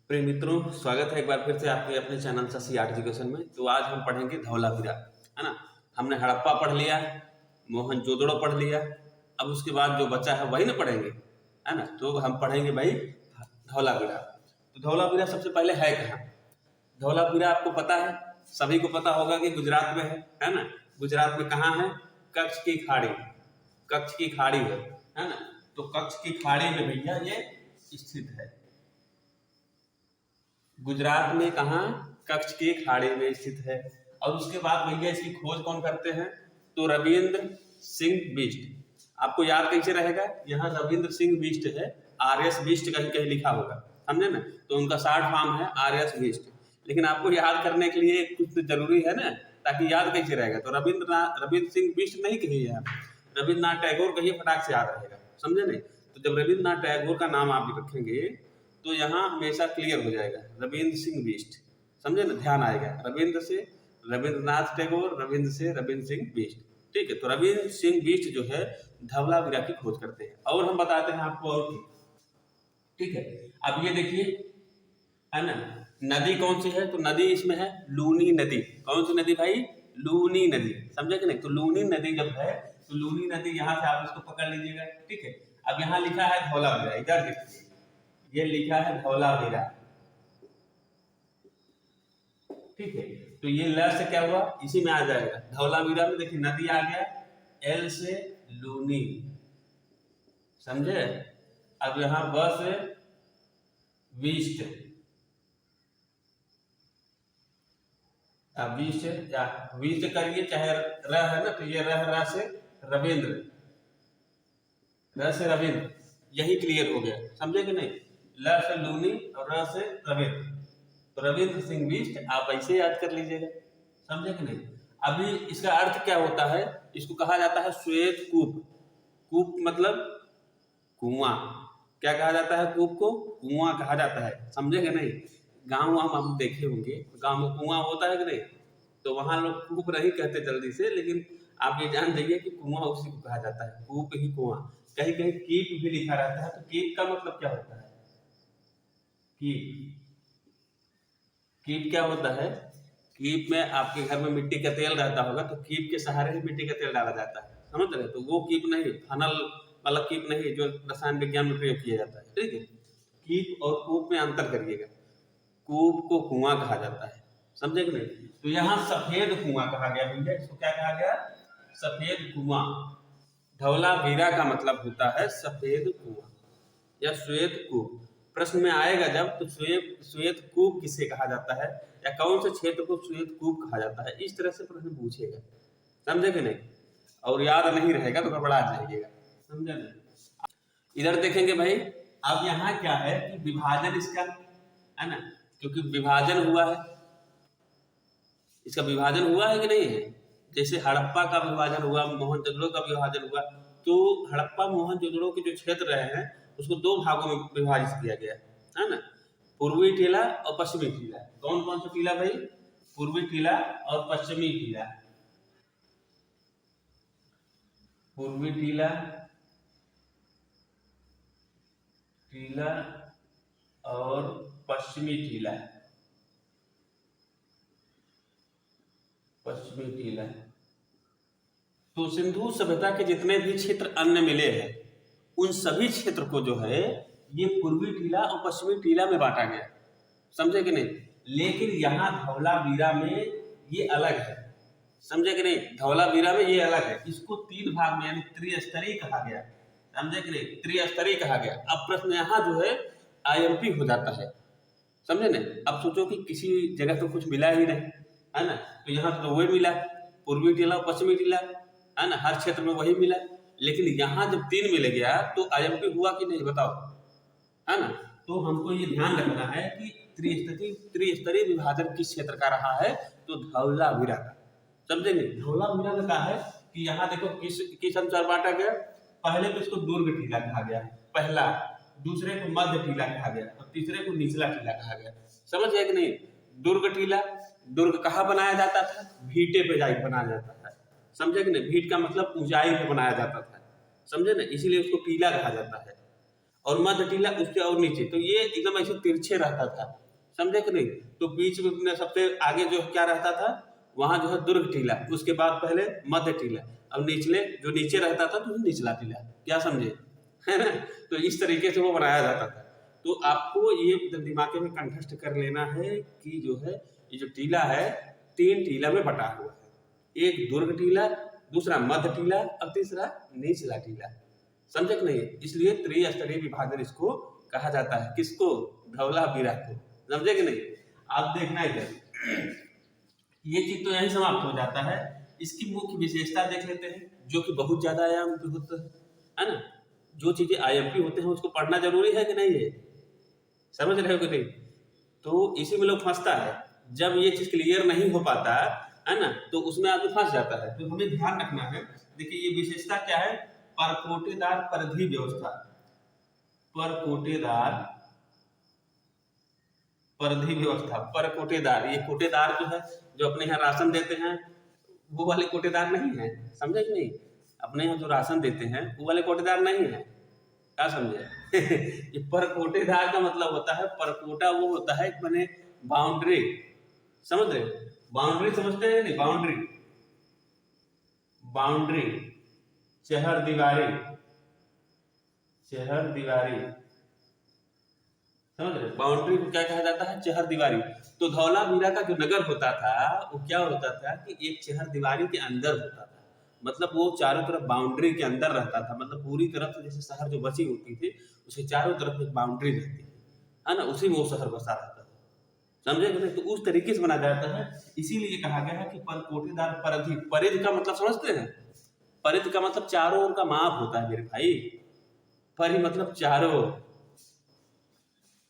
प्रिय मित्रों, स्वागत है एक बार फिर से आपके अपने चैनल शशि आर्ट एजुकेशन में। तो आज हम पढ़ेंगे धौलावीरा, है ना। हमने हड़प्पा पढ़ लिया, मोहनजोदड़ो पढ़ लिया, अब उसके बाद जो बचा है वही ना पढ़ेंगे, है ना। तो हम पढ़ेंगे भाई धौलावीरा। तो धौलावीरा सबसे पहले है कहाँ? धौलावीरा आपको पता है, सभी को पता होगा कि गुजरात में है ना। गुजरात में कहाँ है? कच्छ की खाड़ी, कच्छ की खाड़ी है ना। तो कच्छ की खाड़ी में भैया ये स्थित है। गुजरात में कहाँ? कच्छ की खाड़ी में स्थित है। और उसके बाद भैया इसकी खोज कौन करते हैं? तो रविंद्र सिंह बिष्ट। आपको याद कैसे रहेगा? यहाँ रविंद्र सिंह बिष्ट है, आर.एस. बिष्ट कहीं कहीं लिखा होगा, समझे ना। तो उनका शॉर्ट फॉर्म है आर.एस. बिष्ट। लेकिन आपको याद करने के लिए कुछ तो जरूरी है ना, ताकि याद कैसे रहेगा। तो रविंद्र सिंह बिष्ट नहीं कहिए, आप रविंद्रनाथ टैगोर कहिए, फटाक से याद रहेगा, समझे नहीं। तो जब रविंद्रनाथ टैगोर का नाम आप रखेंगे तो यहाँ हमेशा क्लियर हो जाएगा, रविंद्र सिंह बिष्ट, समझे ना, ध्यान आएगा। रविंद्र से रविंद्रनाथ टैगोर, रविंद्र से रविंद्र सिंह बिष्ट, ठीक है। तो रविंद्र सिंह बिष्ट जो है धवलावीरा की खोज करते हैं। और हम बताते हैं आपको और की, ठीक है। अब ये देखिए, है ना, नदी कौन सी है? तो नदी इसमें है लूनी नदी। कौन सी नदी भाई? लूनी नदी, समझे कि नहीं। तो लूनी नदी जब है तो लूनी नदी यहाँ से आप इसको पकड़ लीजिएगा, ठीक है। अब यहाँ लिखा है धौलावीरा, इधर देखिए, ये लिखा है धौलावीरा, ठीक है। तो ये ल से क्या हुआ, इसी में आ जाएगा। धौलावीरा में देखिए नदी आ गया, एल से लूनी, समझे। अब यहाँ ब से विष्ट, विष्ट या विष्ट करिए, चाहे र है ना, तो ये र से रविंद्र, र से रविंद्र, यही क्लियर हो गया, समझे कि नहीं। ल से लूनी और र से रविंद्र, तो रविंद्र सिंह बिष्ट आप ऐसे याद कर लीजिएगा, समझे कि नहीं। अभी इसका अर्थ क्या होता है? इसको कहा जाता है श्वेत कूप। कूप मतलब कुआं। क्या कहा जाता है? कूप को कुआं कहा जाता है, समझे कि नहीं। गांव हम देखे होंगे, गांव में कुआं होता है कि नहीं, तो वहां लोग कूप नहीं कहते जल्दी से, लेकिन आप ये जान जाइए कि कुआं उसी को कहा जाता है, कूप ही कुआं। कहीं कहीं कीप भी लिखा रहता है, तो कीप का मतलब क्या होता है? कीप, कीप क्या होता है? कीप में आपके घर में मिट्टी का तेल रहता होगा, तो कीप के सहारे ही मिट्टी का तेल डाला जाता है, समझ रहे। तो वो कीप नहीं, फनल वाला कीप नहीं जो रसायन विज्ञान में प्रयोग किया जाता है, ठीक है। कीप और कूप में अंतर करिएगा। कूप को कुआं कहा जाता है, समझे कि नहीं। तो यहाँ सफेद कुआं कहा गया भैया, इसको क्या कहा गया? सफेद कुआं। धौलावीरा का मतलब होता है सफेद कुआं या श्वेत कूप। प्रश्न में आएगा जब, तो श्वेत कूप किसे कहा जाता है, या कौन से क्षेत्र को श्वेत कूप कहा जाता है, इस तरह से प्रश्न पूछेगा, समझे कि नहीं। और याद नहीं रहेगा तो गड़बड़ा जाइएगा, समझे नहीं। इधर देखेंगे भाई, अब यहाँ क्या है कि विभाजन इसका, है ना, क्योंकि विभाजन हुआ है, इसका विभाजन हुआ है कि नहीं है। जैसे हड़प्पा का विभाजन हुआ, मोहनजोदड़ो का विभाजन हुआ, तो हड़प्पा मोहनजोदड़ो के जो क्षेत्र रहे हैं उसको दो भागों में विभाजित किया गया, है ना, पूर्वी टीला और पश्चिमी टीला। कौन कौन सा टीला भाई? पूर्वी टीला और पश्चिमी टीला। पूर्वी टीला, टीला और पश्चिमी टीला, पश्चिमी टीला। तो सिंधु सभ्यता के जितने भी क्षेत्र अन्य मिले हैं, उन सभी क्षेत्र को जो है ये पूर्वी टीला और पश्चिमी टीला में बांटा गया, समझे कि नहीं। लेकिन यहाँ धौलावीरा में ये अलग है, समझे कि नहीं। धौलावीरा में ये अलग है, इसको तीन भाग में यानी त्रिस्तरीय कहा गया, समझे कि नहीं, त्रिस्तरीय कहा गया। अब प्रश्न यहाँ जो है आईएमपी हो जाता है, समझे ना। अब सोचो कि किसी जगह तो कुछ मिला ही नहीं, है ना, तो यहाँ तो वही मिला, पूर्वी टीला और पश्चिमी टीला, है ना, हर क्षेत्र में वही मिला। लेकिन यहाँ जब तीन मिल गया तो आईएमपी हुआ कि नहीं, बताओ, है ना। तो हमको ये ध्यान रखना है कि त्रिस्तरीय विभाजन किस क्षेत्र का रहा है, तो धौलावीरा का, समझेंगे। धौलावीरा में कहा है कि यहाँ देखो किस अनुसार बांटा गया। पहले तो इसको दुर्ग टीला कहा गया, पहला, दूसरे को मध्य टीला कहा गया और तीसरे को निचला टीला कहा गया, समझ गए कि नहीं। दुर्ग टीला, दुर्ग कहाँ बनाया जाता था? भीटे पे जाके बनाया जाता था, समझे कि नहीं। भीट का मतलब ऊंचाई पे बनाया जाता था, समझे ना, इसीलिए उसको टीला कहा जाता है। और मध्य टीला उसके और नीचे, तो ये एकदम ऐसे तिरछे रहता था, समझे कि नहीं। तो बीच में सबसे आगे जो क्या रहता था, वहां जो है दुर्ग टीला, उसके बाद पहले मध्य टीला, अब निचले जो नीचे रहता था तो निचला टीला, क्या समझे, है ना। तो इस तरीके से वो बनाया जाता था। तो आपको ये दिमाग में कंठस्थ कर लेना है कि जो है ये जो टीला है 3 टीला में बटा हुआ है, एक दुर्ग टीला, दूसरा मध्य टीला और तीसरा निचला टीला, समझे कि नहीं। इसलिए त्रिस्तरीय विभाजन इसको कहा जाता है, किसको, धौलावीरा को, समझे कि नहीं। आप देखना इधर, ये चीज तो यही समाप्त हो जाता है। इसकी मुख्य विशेषता देख लेते हैं, जो कि बहुत ज्यादा आयाम की होता है ना। जो चीजें आईएमपी होते हैं उसको पढ़ना जरूरी है कि नहीं है, समझ रहे हो कि नहीं। तो इसी में लोग फंसता है, जब ये चीज क्लियर नहीं हो पाता है ना, तो उसमें आदमी फंस जाता है। तो हमें ध्यान रखना है। देखिए ये विशेषता क्या है, परकोटेदार परिधि व्यवस्था, परकोटेदार परिधि व्यवस्था, परकोटेदार, ये कोटेदार जो है जो अपने यहाँ राशन देते हैं वो वाले कोटेदार नहीं है, समझे कि नहीं। अपने यहाँ जो राशन देते हैं वो वाले कोटेदार नहीं है, क्या समझे। ये परकोटेदार का मतलब होता है, परकोटा वो होता है मैंने बाउंड्री, समझ रहे, बाउंड्री समझते हैं नहीं, बाउंड्री, बाउंड्री, चहर दीवारी, चहर दीवारी, समझ रहे, बाउंड्री को क्या कहा जाता है, चहर दीवारी। तो धौलावीरा का जो नगर होता था वो क्या होता था कि एक चहर दीवारी के अंदर होता था, मतलब वो चारों तरफ बाउंड्री के अंदर रहता था, मतलब पूरी तरफ से जैसे शहर जो बची होती थी उसके चारों तरफ एक बाउंड्री रहती है ना, उसी में वो शहर बसा रहता था, समझे कि नहीं। तो उस तरीके से बना जाता है, इसीलिए कहा गया है कि परकोटेदार परिधि, परिधि का मतलब समझते हैं, परिधि का मतलब चारों ओर का माप होता है मेरे भाई, परि मतलब चारों,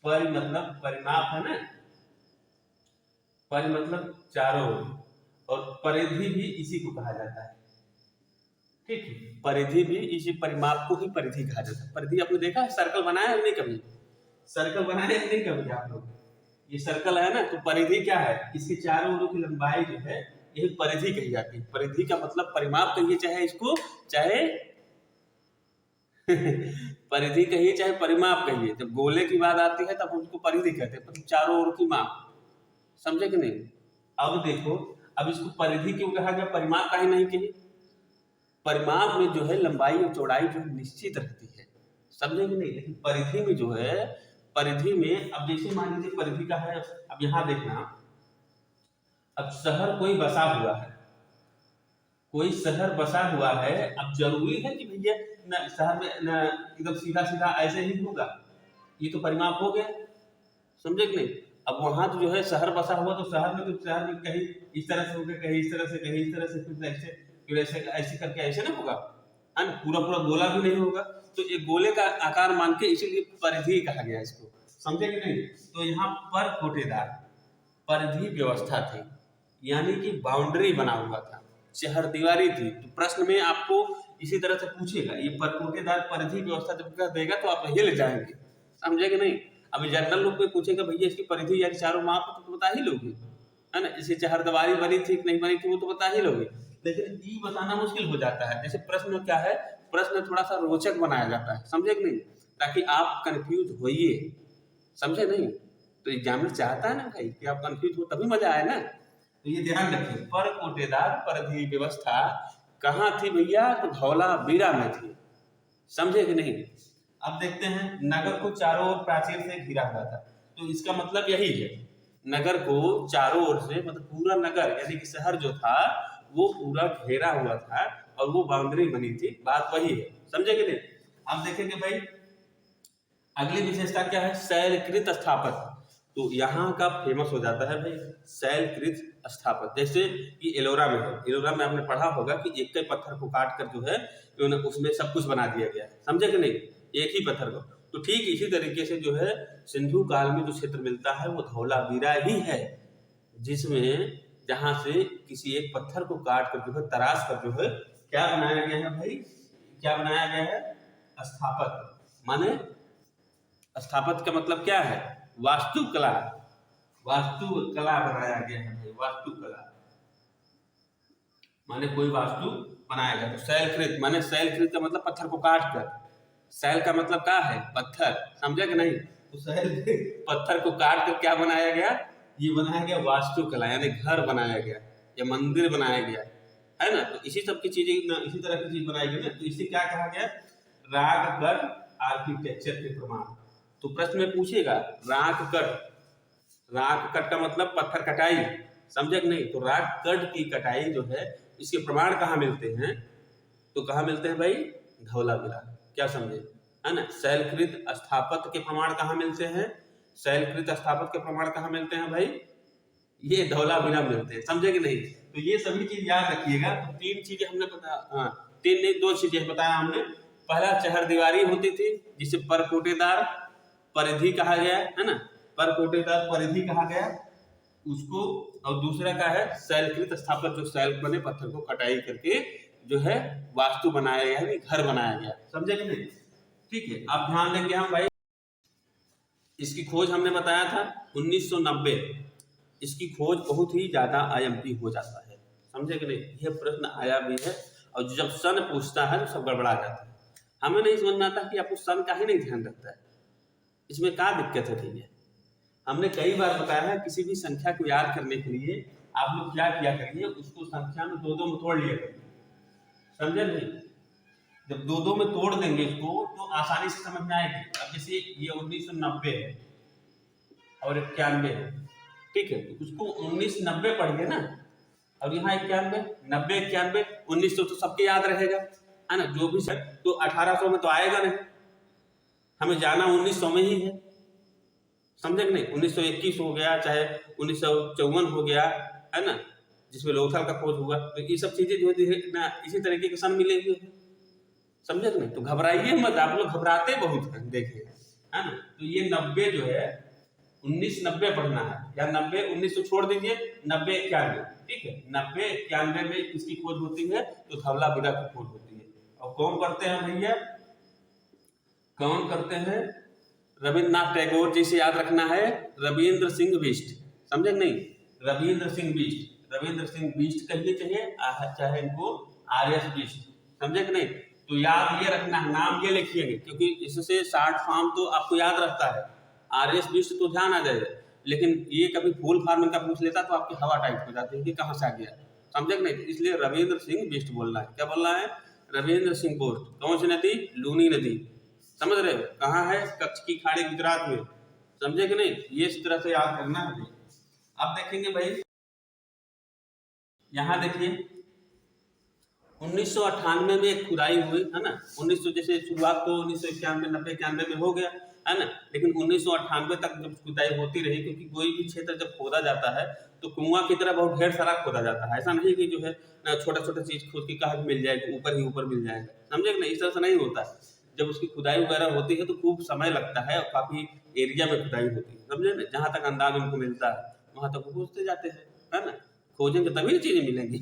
परि मतलब परिमाप है ना, परि मतलब चारों, और परिधि भी इसी को कहा जाता है, ठीक है। परिधि भी इसी परिमाप को ही परिधि कहा जाता है। परिधि आपने देखा है, सर्कल बनाया है नहीं कभी, सर्कल बनाया है नहीं कभी आप लोग, ये सर्कल है ना, तो परिधि क्या है, इसके चारों ओरों की लंबाई जो है यही परिधि कही जाती है। परिधि का मतलब परिमाप कहिए चाहे इसको, चाहे परिधि कहिए चाहे परिमाप कहिए, जब गोले की बात आती है तब उसको परिधि कहते हैं, मतलब चारों ओर की माप, समझे कि नहीं। अब देखो, अब इसको परिधि क्यों कहा गया, परिमाप काहे नहीं कही। परिमाप में जो है लंबाई और चौड़ाई जो है निश्चित रहती है, समझे कि नहीं। लेकिन परिधि में जो है, परिधि में अब जैसे मान लीजिए परिधि का है, अब यहाँ देखना, अब शहर कोई बसा हुआ है, कोई शहर बसा हुआ है, अब जरूरी है कि भैया न शहर में न एकदम सीधा सीधा ऐसे ही होगा, ये तो परिमाप हो गया, समझे कि नहीं। अब वहां तो जो है शहर बसा हुआ, तो शहर में कहीं इस तरह से होगा, कहीं इस तरह से, कहीं इस तरह से, फिर ऐसे ऐसे करके ऐसे ना होगा, है ना, पूरा पूरा गोला भी नहीं होगा। तो एक गोले का आकार मान के इसीलिए परिधि कहा गया इसको, समझे कि नहीं। तो यहाँ पर कोटेदार परिधि व्यवस्था थी, यानी कि बाउंड्री बना हुआ था, चहर दीवारी थी। तो प्रश्न में आपको इसी तरह से पूछेगा, ये परकोटेदार परिधि व्यवस्था जब कर देगा तो आप हिल जाएंगे, समझे कि नहीं। अभी जनरल लोग में पूछेगा भैया इसकी परिधि यानी चारों माप तो बता ही लोगे, है ना, जैसे चहर दीवारी बनी थी कि नहीं बनी थी वो तो बता ही लोगे, लेकिन ये बताना मुश्किल हो जाता है। जैसे प्रश्न क्या है, प्रश्न थोड़ा सा रोचक बनाया जाता है, समझे कि नहीं, ताकि आप कंफ्यूज होइए, समझे नहीं। तो एग्जामिनर चाहता है ना भाई कि आप कंफ्यूज हो, तभी मजा आए ना। तो ये ध्यान रखिए, परकोटेदार परिधि व्यवस्था कहाँ थी भैया, तो धौलावीरा में थी, समझे कि नहीं। अब देखते हैं, नगर को चारों ओर प्राचीर से घिरा हुआ था, तो इसका मतलब यही है, नगर को चारों ओर से, मतलब पूरा नगर यानी कि शहर जो था वो पूरा घेरा हुआ था और वो बाउंड्री बनी थी, बात वही है, समझे कि नहीं। अब देखेंगे भाई अगली विशेषता क्या है, शैलकृत स्थापत्य। तो यहाँ का फेमस हो जाता है भाई शैलकृत स्थापत्य, जैसे कि एलोरा में है, एलोरा में आपने पढ़ा होगा कि एक ही पत्थर को काट कर जो है उसमें सब कुछ बना दिया गया है, समझे कि नहीं, एक ही पत्थर को। तो ठीक इसी तरीके से जो है सिंधु काल में जो क्षेत्र मिलता है वो धौलावीरा ही है, जिसमें जहां से किसी एक पत्थर को काट कर जो है तराश कर जो है क्या बनाया गया है भाई, क्या बनाया गया है, स्थापत्य। माने स्थापत्य का मतलब क्या है, वास्तुकला, वास्तुकला बनाया गया है भाई, वास्तुकला माने कोई वास्तु बनाया गया। तो शैलकृत माने, शैलकृत का मतलब पत्थर को काट कर, सैल का मतलब क्या है? पत्थर, समझे कि नहीं? तो सैल पत्थर को काट कर क्या बनाया गया? ये बनाया गया वास्तुकला, यानी घर बनाया गया या मंदिर बनाया गया, है ना? तो इसी सब की चीजें इसी तरह की चीज बनाई गई ना, तो इसे क्या कहा गया? राग कट आर्किटेक्चर के प्रमाण। तो प्रश्न में पूछेगा राग कट का मतलब पत्थर कटाई, समझे कि नहीं? तो राग कट की कटाई जो है इसके प्रमाण कहाँ मिलते हैं? तो कहाँ मिलते हैं भाई? धौलावीरा। क्या समझे, है ना? शैलकृत स्थापत्य के प्रमाण कहाँ मिलते हैं? शैलकृत स्थापत्य के प्रमाण कहाँ मिलते हैं भाई? ये धौलावीरा मिलते हैं, समझे कि नहीं? तो ये सभी चीज याद रखिएगा। तो तीन चीजें हमने हाँ, तीन नहीं, दो चीजें बताया हमने। पहला चहरदीवारी होती थी जिसे परकोटेदार परिधि कहा गया, है ना? परकोटेदार परिधि कहा गया उसको। और दूसरा क्या है? शैलकृत स्थापत्य, जो शैल बने पत्थर को कटाई करके जो है वास्तु बनाया गया, यानी घर बनाया गया, समझे कि नहीं? ठीक है, अब ध्यान देंगे हम भाई। इसकी खोज हमने बताया था 1990। इसकी खोज बहुत ही ज्यादा आईएमपी हो जाता है, समझे कि नहीं? यह प्रश्न आया भी है, और जब सन पूछता है तो सब गड़बड़ा जाता है। हमें नहीं समझ में आता कि आपको सन का ही नहीं ध्यान रखता है, इसमें क्या दिक्कत है? ठीक है, हमने कई बार बताया है किसी भी संख्या को याद करने के लिए आप लोग क्या किया करिए, उसको संख्या में दो में तोड़ लिया करिए, समझे नहीं? जब दो में तोड़ देंगे इसको तो आसानी से समझ में आएगी। अब जैसे ये 1990 है और 91 है, ठीक है, तो उसको 1990 पढ़िए ना, और यहाँ 91, 90, 91, 1900 तो सबके याद रहेगा, है ना? जो भी सर तो 1800 में तो आएगा नहीं, हमें जाना 1900 में ही है, समझे कि नहीं? 1921 हो गया, चाहे 1954 हो गया, है ना, जिसमें लोथल का खोज हुआ। तो ये सब चीजें जो है इसी तरीके के सन मिले हुए हैं, समझे कि नहीं? तो घबराइए मत, आप लोग घबराते बहुत हैं, देखिए, है ना? तो ये 90 जो है 1990 पढ़ना है, या 90 1900 छोड़ दीजिए, 90 91, ठीक है? 90 91 में किसकी खोज होती है? तो धवलावीरा की खोज होती है। और कौन करते हैं भैया? कौन करते हैं? रविन्द्रनाथ टैगोर जी से याद रखना है, रविंद्र सिंह बिष्ट, समझे नहीं? रविंद्र सिंह बिष्ट, रविंद्र सिंह बिष्ट कहिए, चाहे इनको आर.एस. बिष्ट, समझे कि नहीं? तो याद ये रखना है, नाम ये लिखिएगा, क्योंकि इससे शॉर्ट फॉर्म तो आपको याद रहता है, आर.एस. बिष्ट तो ध्यान आ जाएगा, लेकिन ये कभी फुल फॉर्म इनका पूछ लेता तो आपकी हवा टाइट हो जाती है कि कहाँ से आ गया, समझे कि नहीं? इसलिए रविंद्र सिंह बिष्ट बोलना है। क्या बोलना है? रविंद्र सिंह बिष्ट। कौन सी नदी? लूनी नदी, समझ रहे हो? कहाँ है? कच्छ की खाड़ी, गुजरात में, समझे कि नहीं? ये इस तरह से याद करना है। अब देखेंगे भाई, यहाँ देखिए 1998 में एक खुदाई हुई, है ना? 1900 जैसे शुरुआत तो 1991 90 91 में हो गया, है ना? लेकिन 1998 तक जब खुदाई होती रही, क्योंकि कोई भी क्षेत्र जब खोदा जाता है तो कुआं की तरह बहुत ढेर सारा खोदा जाता है, ऐसा नहीं कि जो है ना छोटा छोटा चीज खोद के कहा मिल जाएगा, ऊपर ही ऊपर मिल जाएगा, समझे कि नहीं? इस तरह से नहीं होता है। जब उसकी खुदाई वगैरह होती है तो खूब समय लगता है, और काफी एरिया में खुदाई होती है, समझे ना? जहां तक अंदाज उनको मिलता है वहां तक वो खोजते जाते हैं, है ना? खोजेंगे तभी चीजें मिलेंगी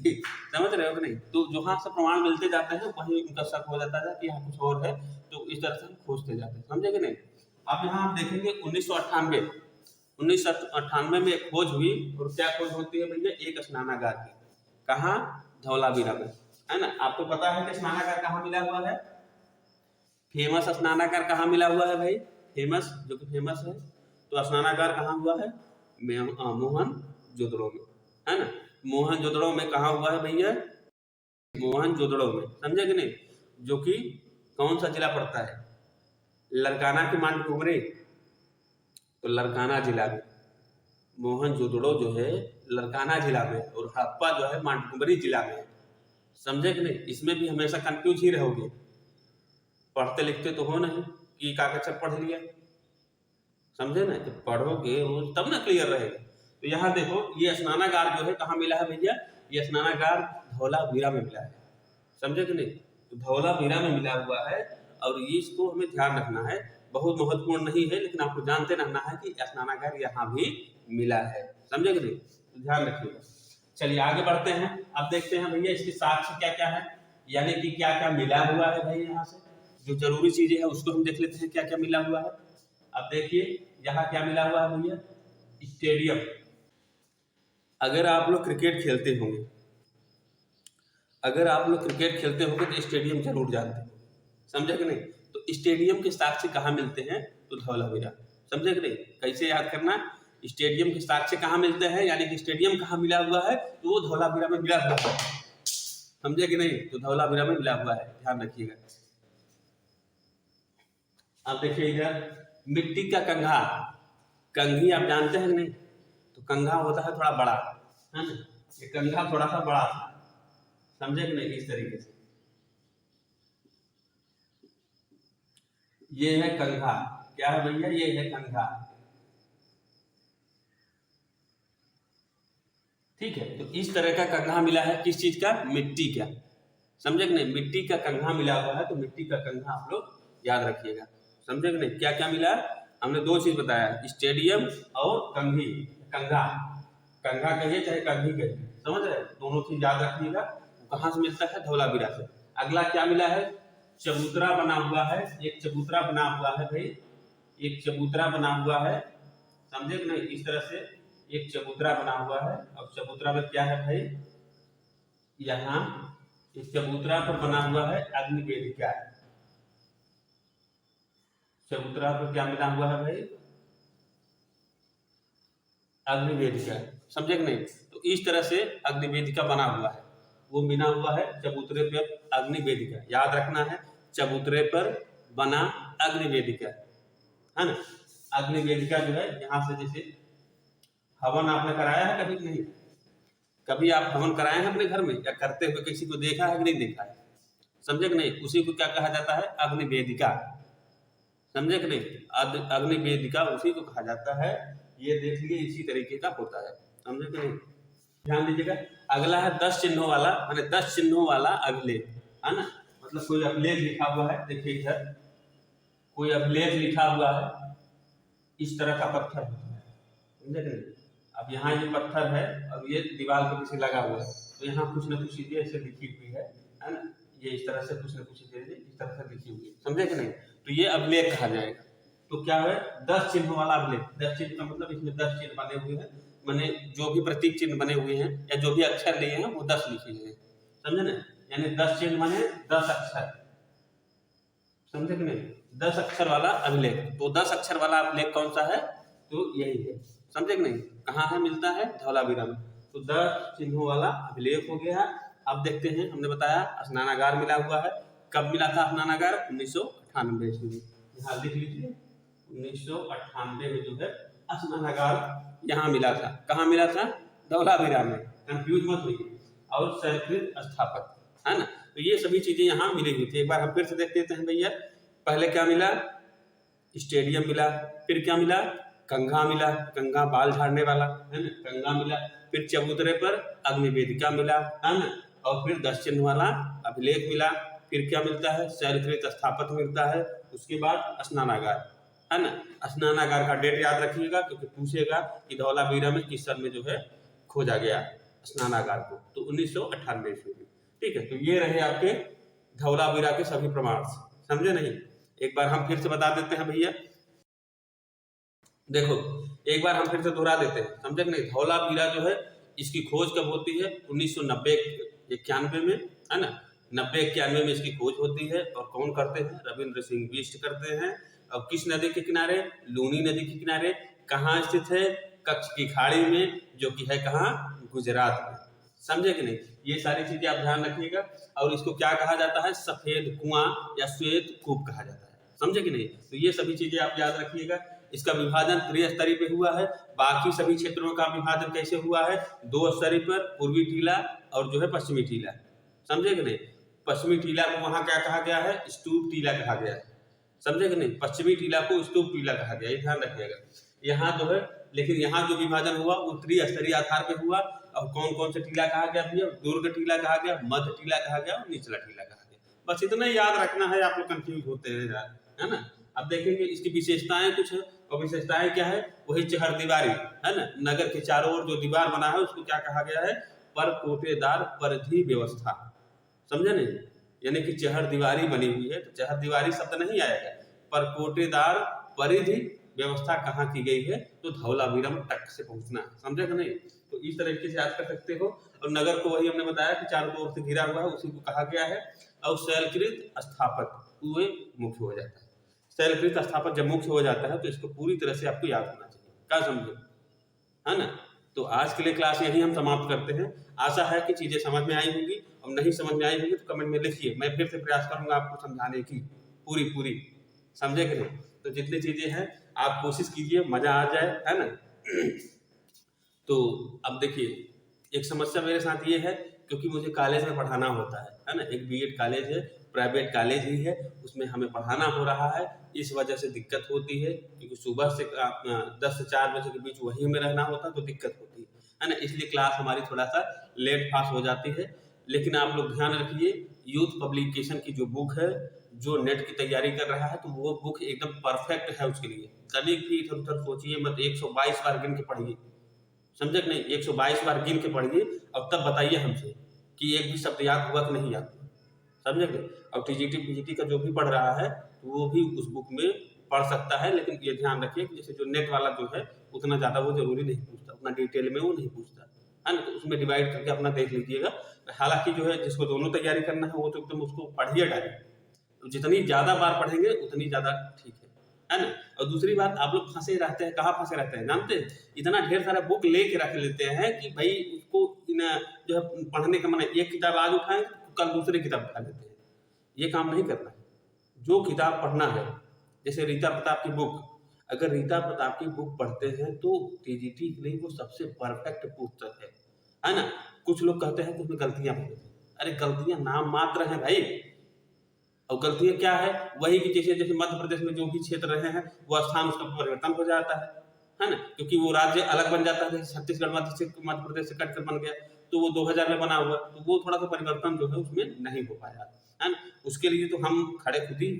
समझ रहे हो कि नहीं? तो जहां से प्रमाण मिलते जाते हैं वहीं उनका शक हो जाता है कि यहाँ कुछ और है, तो इस तरह से हम खोजते जाते हैं, समझे कि नहीं? अब यहाँ हम देखेंगे 1998 में एक खोज हुई, और क्या खोज होती है भैया? एक स्नानागार की। कहाँ? धौलावीरा में, है ना? आपको पता है कि स्नानागार कहाँ मिला हुआ है? फेमस स्नानागार कहाँ मिला हुआ है भाई? फेमस, जो कि फेमस है, तो स्नानागार कहाँ हुआ है? मोहन जोदड़ो में, है ना? मोहन जोदड़ो में कहाँ हुआ है भैया? मोहन जोदड़ो में, समझे कि नहीं? जो कि कौन सा जिला पड़ता है? लड़काना की मांडकुमरी, तो लड़काना जिला में मोहन जोदड़ो जो है लड़काना जिला में, और हड़प्पा जो है मांडकुमरी जिला में, समझे कि नहीं? इसमें भी हमेशा कंफ्यूज ही रहोगे, पढ़ते लिखते तो हो नहीं कि कागज पढ़ लिया, समझे ना? जब पढ़ोगे वो तब ना क्लियर रहेगा। तो यहाँ देखो ये स्नानागार जो है कहाँ मिला है भैया? ये स्नानागार धौलावीरा में मिला है, समझे कि नहीं? तो धौलावीरा में मिला हुआ है, और ये इसको हमें ध्यान रखना है, बहुत महत्वपूर्ण नहीं है, लेकिन आपको जानते रहना है कि स्नानागार यहाँ भी मिला है, समझे कि नहीं? तो ध्यान रखिएगा। चलिए आगे बढ़ते हैं। अब देखते हैं भैया इसके साक्ष्य क्या क्या है, यानी कि क्या क्या मिला हुआ है भाई। यहाँ से जो जरूरी चीजें है उसको हम देख लेते हैं क्या क्या मिला हुआ है। अब देखिए यहाँ क्या मिला हुआ है भैया? स्टेडियम। अगर आप लोग क्रिकेट खेलते होंगे, अगर आप लोग क्रिकेट खेलते होंगे तो स्टेडियम जरूर जानते हो, समझे कि नहीं? तो स्टेडियम के साक्ष्य कहाँ मिलते हैं? तो धौलावीरा। समझे कि नहीं? कैसे याद करना? स्टेडियम के साक्ष्य कहाँ मिलते हैं, यानी कि स्टेडियम कहाँ मिला हुआ है, तो वो धौलावीरा में मिला हुआ है। समझे कि नहीं? तो धौलावीरा में मिला हुआ है, ध्यान रखिएगा। आप देखिए इधर मिट्टी का कंघा, कंघी आप जानते हैं कि नहीं? तो कंघा होता है थोड़ा बड़ा, है ना? ये कंघा थोड़ा सा बड़ा था, समझे कि नहीं? इस तरीके से ये है कंघा। क्या है भैया? ये है कंघा। ठीक है, तो इस तरह का कंघा मिला है, किस चीज का? मिट्टी का। समझे कि नहीं? मिट्टी का कंघा मिला हुआ है, तो मिट्टी का कंघा आप लोग याद रखिएगा। समझे कि नहीं? क्या क्या मिला? हमने दो चीज बताया, स्टेडियम और कंघी, कंघा। कंघा कहिए चाहे कंघी कहिए, समझ रहे? दोनों चीज याद रखिएगा। कहाँ से मिलता है? धौलावीरा से। अगला क्या मिला है? चबूतरा बना हुआ है, एक चबूतरा बना हुआ है भाई, एक चबूतरा बना हुआ है। समझे कि नहीं? इस तरह से एक चबूतरा बना हुआ है, और चबूतरा में क्या है भाई? यहाँ इस चबूतरा पर बना हुआ है अग्नि वेदिका। चबूतरा पर क्या मिला हुआ है भाई? अग्नि वेदिका। समझे कि नहीं? तो इस तरह से अग्नि वेदिका बना हुआ है, वो बिना हुआ है चबूतरे पर अग्नि वेदिका। याद रखना है, चबूतरे पर बना अग्नि वेदिका, है ना? अग्नि वेदिका जो है, यहाँ से जैसे हवन आपने कराया है कभी नहीं? कभी आप हवन कराए हैं अपने घर में, या करते हुए किसी को देखा है कि नहीं देखा है? समझे कि नहीं? उसी को क्या कहा जाता है? अग्नि वेदिका। समझे कि नहीं? अग्नि वेदिका उसी को कहा जाता है। ये देख लिए, इसी तरीके का होता है। समझे कि नहीं? ध्यान दीजिएगा। अगला है 10 चिन्हों वाला, माने 10 चिन्हों वाला अभिलेख, है ना? मतलब कोई अभिलेख लिखा हुआ है, देखिए इधर कोई अभिलेख लिखा हुआ है, इस तरह का पत्थर होता है। समझे कि नहीं? अब यहाँ ये पत्थर है, अब ये दीवार पे किसी लगा हुआ है, तो यहाँ कुछ ना कुछ चीजें ऐसे लिखी हुई है ना? ये इस तरह से कुछ ना कुछ चीजें इस तरह से लिखी हुई है। समझे कि नहीं? तो ये अभिलेख कहा जाएगा। तो क्या है? 10 चिन्हों वाला अभिलेख। 10 चिन्ह का मतलब इसमें 10 चिन्ह बने हुए हैं, माने जो भी प्रतीक चिन्ह बने हुए हैं या जो भी अक्षर लिए हैं वो 10 लिखे हुए हैं। समझे ना? यानी 10 चिन्ह माने 10 अक्षर। समझे कि नहीं? 10 अक्षर वाला अभिलेख। तो 10 अक्षर वाला अभिलेख कौन सा है? तो यही है। समझे कि नहीं? कहाँ है? मिलता है धौलावीरा में। तो 10 चिन्हों वाला अभिलेख हो गया। अब देखते हैं, हमने बताया स्नानागार मिला हुआ है। कब मिला था स्नानागार? 1998 ईस्वी में। यहाँ लिख लीजिए, 1998 में जो है स्नानागार यहाँ मिला था। कहाँ मिला था? धौलावीरा में। कंफ्यूज मत होइए। और संस्कृत स्थापत, है ना? तो ये सभी चीजें यहाँ मिली हुई थी। एक बार हम फिर से देख लेते हैं भैया। पहले क्या मिला? स्टेडियम मिला। फिर क्या मिला? कंघा मिला, कंघा बाल झाड़ने वाला, है ना? कंघा मिला। फिर चबूतरे पर अग्नि वेदिका मिला, है ना? और फिर 10 चिन्ह वाला अभिलेख मिला। फिर क्या मिलता है? शैलकृत स्थापत्य मिलता है। उसके बाद स्नानागार, है ना? स्नानागार का डेट याद रखिएगा, क्योंकि पूछेगा कि धौलावीरा में किस सन में जो है खोजा गया स्नानागार को। तो 1998 ईस्वी में। ठीक है, तो ये रहे आपके धौलावीरा के सभी प्रमाण। समझे नहीं? एक बार हम फिर से बता देते हैं भैया। देखो, एक बार हम फिर से दोहरा देते हैं। समझे कि नहीं? धौलावीरा जो है, इसकी खोज कब होती है? 1990-91 में, है ना? 90-91 में इसकी खोज होती है। और कौन करते हैं? रविंद्र सिंह बिष्ट करते हैं। और किस नदी के किनारे? लूनी नदी के किनारे। कहाँ स्थित है? कच्छ की खाड़ी में, जो कि है कहाँ? गुजरात में। समझे कि नहीं? ये सारी चीजें आप ध्यान रखिएगा। और इसको क्या कहा जाता है? सफेद कुआं या श्वेत कूप कहा जाता है। समझे कि नहीं? तो ये सभी चीजें आप याद रखिएगा। इसका विभाजन त्रिस्तरीय पे हुआ है। बाकी सभी क्षेत्रों का विभाजन कैसे हुआ है? 2 स्तरीय पर, पूर्वी टीला और जो है पश्चिमी टीला। समझे कि नहीं? पश्चिमी टीला को वहां क्या कहा गया है? स्तूप टीला कहा गया है। समझे कि नहीं? पश्चिमी टीला को स्तूप टीला कहा गया, ये ध्यान रखिएगा। यहाँ जो है, लेकिन यहाँ जो विभाजन हुआ वो त्रिस्तरीय आधार पे हुआ। और कौन कौन से टीला कहा गया भैया? दुर्ग टीला कहा गया, मध्य टीला कहा गया और निचला टीला कहा गया। बस इतना याद रखना है, आप लोग कंफ्यूज होते हैं यार, है ना? अब देखेंगे इसकी विशेषताएं कुछ है। और विशेषताएं क्या है? वही चहरदीवारी, है ना? नगर के चारों ओर जो दीवार बना है उसको क्या कहा गया है? परकोटेदार परिधि व्यवस्था। समझे नहीं? यानी कि चहरदीवारी बनी हुई है, तो चहरदीवारी शब्द नहीं आएगा। परकोटेदार परिधि व्यवस्था कहाँ की गई है? तो धौलावीरा में टक से पहुंचना है। समझे कि नहीं? तो इस तरीके से याद कर सकते हो। और नगर को वही हमने बताया कि चारों ओर से घिरा हुआ है, उसी को कहा गया है। और शैलकृत स्थापत्य, तो ये मुख्य हो जाता है। शैलकृत स्थापक जब मुख्य हो जाता है तो इसको पूरी तरह से आपको याद होना चाहिए। क्या समझे, है ना। तो आज के लिए क्लास यही हम समाप्त करते हैं। आशा है कि चीज़ें समझ में आई होंगी, और नहीं समझ में आई होंगी तो कमेंट में लिखिए, मैं फिर से प्रयास करूंगा आपको समझाने की पूरी। समझे कि नहीं। तो जितनी चीज़ें हैं आप कोशिश कीजिए, मज़ा आ जाए, है ना। तो अब देखिए, एक समस्या मेरे साथ ये है, क्योंकि मुझे कॉलेज में पढ़ाना होता है ना। एक बीएड कॉलेज है, प्राइवेट कॉलेज ही है, उसमें हमें पढ़ाना हो रहा है। इस वजह से दिक्कत होती है, क्योंकि सुबह से 10 से 4 बजे के बीच वहीं में रहना होता है, तो दिक्कत होती है ना। इसलिए क्लास हमारी थोड़ा सा लेट फास्ट हो जाती है। लेकिन आप लोग ध्यान रखिए, यूथ पब्लिकेशन की जो बुक है, जो नेट की तैयारी कर रहा है, तो वो बुक एकदम परफेक्ट है उसके लिए। कभी भी इधर उधर सोचिए मत, 122 बार गिन के पढ़िए, समझे कि नहीं। 122 बार गिन के पढ़िए, अब तब बताइए हमसे कि एक भी शब्द याद हुआ कि नहीं याद हुआ, समझे कि। अब टीजीटी पीजीटी का जो भी पढ़ रहा है तो वो भी उस बुक में पढ़ सकता है, लेकिन ये ध्यान रखिए कि जैसे जो नेट वाला जो है उतना ज़्यादा वो जरूरी नहीं पूछता, उतना डिटेल में वो नहीं पूछता, है ना। तो उसमें डिवाइड करके अपना देख लीजिएगा। हालांकि जो है जिसको दोनों तैयारी करना है वो तो एकदम उसको पढ़िए डायरेक्ट, तो जितनी ज़्यादा बार पढ़ेंगे उतनी ज़्यादा ठीक है ना। और दूसरी बात, आप लोग फंसे रहते हैं, कहाँ फंसे रहते हैं जानते हैं, इतना ढेर सारा बुक लेके रख लेते हैं कि भाई उसको जो है पढ़ने का मन है, एक किताब आज उठाएं कल दूसरी किताब उठा लेते हैं। ये काम नहीं करना है। जो किताब पढ़ना है, जैसे रीता प्रताप की बुक, अगर रीता प्रताप की बुक पढ़ते हैं तो टीजीटी के लिए वो सबसे परफेक्ट पुस्तक है ना। कुछ लोग कहते हैं कि उसमें गलतियां बहुत हैं, अरे गलतियां नाम मात्र हैं भाई। और गलतियां क्या है, वही कि जैसे मध्य प्रदेश में जो भी क्षेत्र रहे हैं वो स्थान उसका परिवर्तन हो जाता है ना, क्योंकि वो राज्य अलग बन जाता है। जैसे छत्तीसगढ़ मध्य प्रदेश से कटकर बन गया, तो वो 2000 में बना हुआ, तो वो थोड़ा सा परिवर्तन जो है उसमें नहीं हो पाया, है ना। उसके लिए तो हम खड़े खुद ही,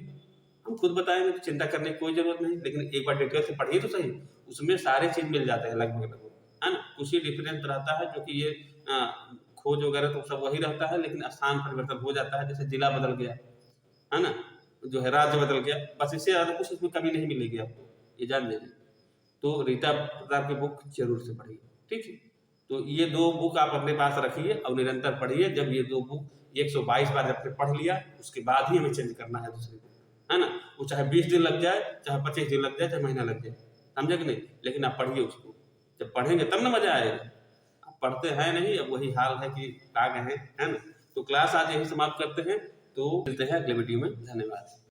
हम खुद बताएंगे, तो चिंता करने की कोई जरूरत नहीं। लेकिन एक बार डिटेल से पढ़िए तो सही, उसमें सारे चीज मिल जाते हैं लगभग, है ना। कुछ ही डिफरेंस रहता है, जो कि ये खोज वगैरह तो सब वही रहता है, लेकिन स्थान परिवर्तन हो जाता है। जैसे जिला बदल गया, है ना, जो है राज्य बदल गया, बस इससे ज्यादा कुछ इसमें कमी नहीं मिलेगी आपको, ये जान लीजिए। तो रीता प्रताप की बुक जरूर से पढ़िए, ठीक है। तो ये 2 बुक आप अपने पास रखिए और निरंतर पढ़िए। जब ये 2 बुक 122 बार जब पढ़ लिया, उसके बाद ही हमें चेंज करना है दूसरी बुक, है ना। वो चाहे 20 दिन लग जाए, चाहे 25 दिन लग जाए, चाहे महीना लग जाए, समझे कि नहीं। लेकिन आप पढ़िए उसको, जब पढ़ेंगे तब ना मजा आएगा। आप पढ़ते हैं नहीं, अब वही हाल है कि आ गए हैं, है ना। तो क्लास आज यही समाप्त करते हैं, तो मिलते हैं अगले वीडियो में। धन्यवाद।